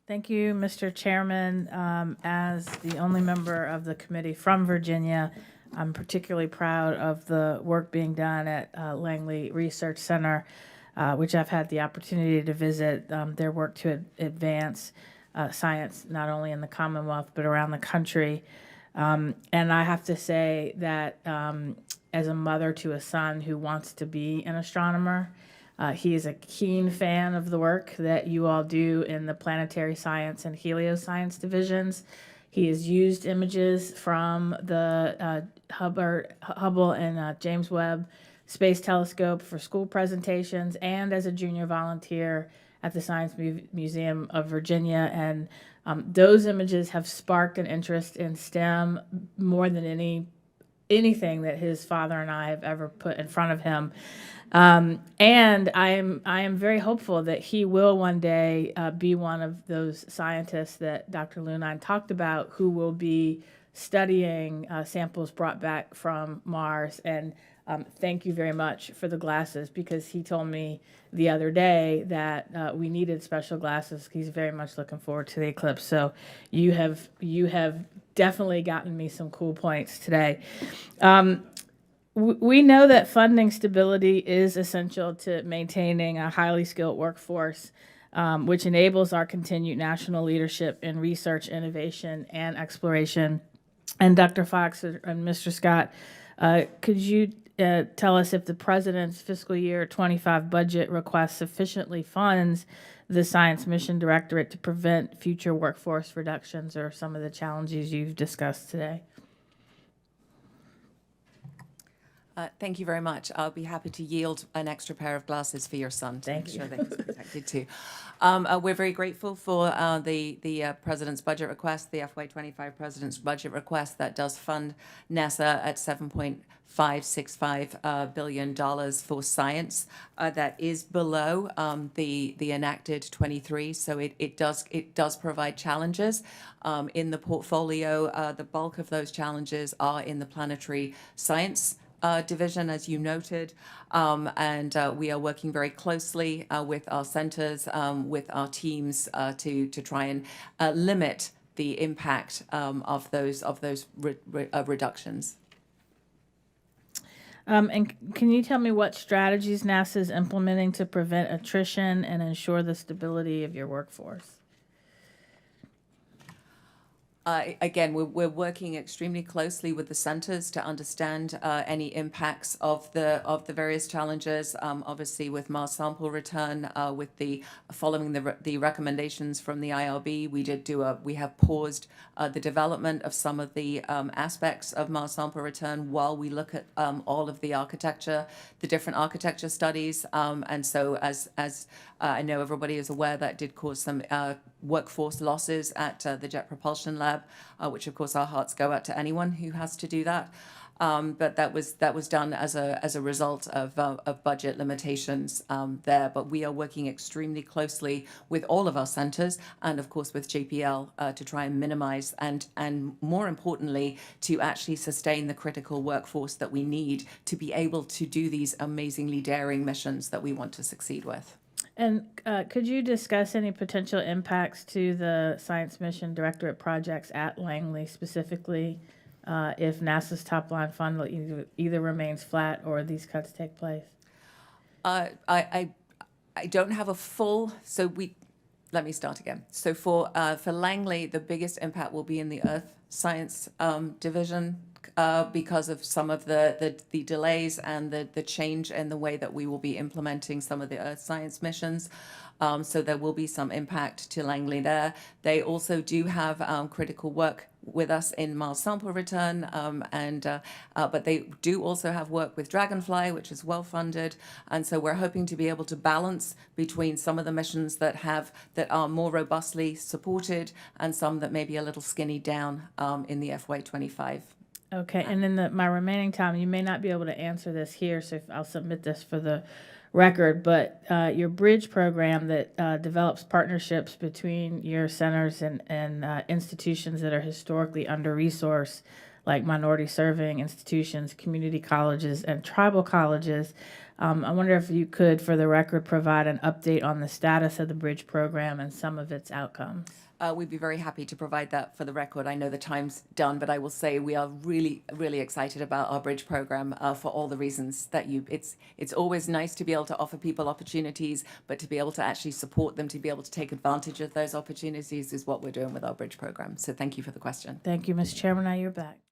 Thank you, Mr. Chairman. As the only member of the committee from Virginia, I'm particularly proud of the work being done at Langley Research Center, which I've had the opportunity to visit, their work to advance science, not only in the Commonwealth, but around the country. And I have to say that as a mother to a son who wants to be an astronomer, he is a keen fan of the work that you all do in the planetary science and helioscience divisions. He has used images from the Hubble and James Webb Space Telescope for school presentations and as a junior volunteer at the Science Museum of Virginia. And those images have sparked an interest in STEM more than anything that his father and I have ever put in front of him. And I am very hopeful that he will one day be one of those scientists that Dr. Lunine talked about, who will be studying samples brought back from Mars. And thank you very much for the glasses, because he told me the other day that we needed special glasses. He's very much looking forward to the eclipse. So you have definitely gotten me some cool points today. We know that funding stability is essential to maintaining a highly skilled workforce, which enables our continued national leadership in research, innovation, and exploration. And Dr. Fox and Mr. Scott, could you tell us if the President's fiscal year 25 budget request sufficiently funds the Science Mission Directorate to prevent future workforce reductions or some of the challenges you've discussed today? Thank you very much. I'll be happy to yield an extra pair of glasses for your son to make sure that he's protected too. We're very grateful for the President's budget request, the FY25 President's budget request that does fund NASA at $7.565 billion for science. That is below the enacted 23, so it does provide challenges in the portfolio. The bulk of those challenges are in the planetary science division, as you noted, and we are working very closely with our centers, with our teams to try and limit the impact of those reductions. And can you tell me what strategies NASA is implementing to prevent attrition and ensure the stability of your workforce? Again, we're working extremely closely with the centers to understand any impacts of the various challenges. Obviously, with Mars sample return, following the recommendations from the IRB, we have paused the development of some of the aspects of Mars sample return while we look at all of the different architecture studies. And so, as I know everybody is aware, that did cause some workforce losses at the Jet Propulsion Lab, which of course our hearts go out to anyone who has to do that. But that was done as a result of budget limitations there. But we are working extremely closely with all of our centers and of course with JPL to try and minimize and more importantly to actually sustain the critical workforce that we need to be able to do these amazingly daring missions that we want to succeed with. And could you discuss any potential impacts to the Science Mission Directorate projects at Langley specifically if NASA's top line fund either remains flat or these cuts take place? I don't have a full, let me start again. So for Langley, the biggest impact will be in the Earth Science division because of some of the delays and the change in the way that we will be implementing some of the Earth Science missions. So there will be some impact to Langley there. They also do have critical work with us in Mars sample return, but they do also have work with Dragonfly, which is well funded, and so we're hoping to be able to balance between some of the missions that are more robustly supported and some that may be a little skinny down in the FY25. Okay, and in my remaining time, you may not be able to answer this here, so I'll submit this for the record, but your bridge program that develops partnerships between your centers and institutions that are historically under-resourced, like minority serving institutions, community colleges, and tribal colleges. I wonder if you could, for the record, provide an update on the status of the Bridge program and some of its outcomes. We'd be very happy to provide that for the record. I know the time's done, but I will say we are really, really excited about our Bridge program for all the reasons that it's always nice to be able to offer people opportunities, but to be able to actually support them, to be able to take advantage of those opportunities is what we're doing with our Bridge program. So thank you for the question. Thank you, Ms. Chairman. Now you're back.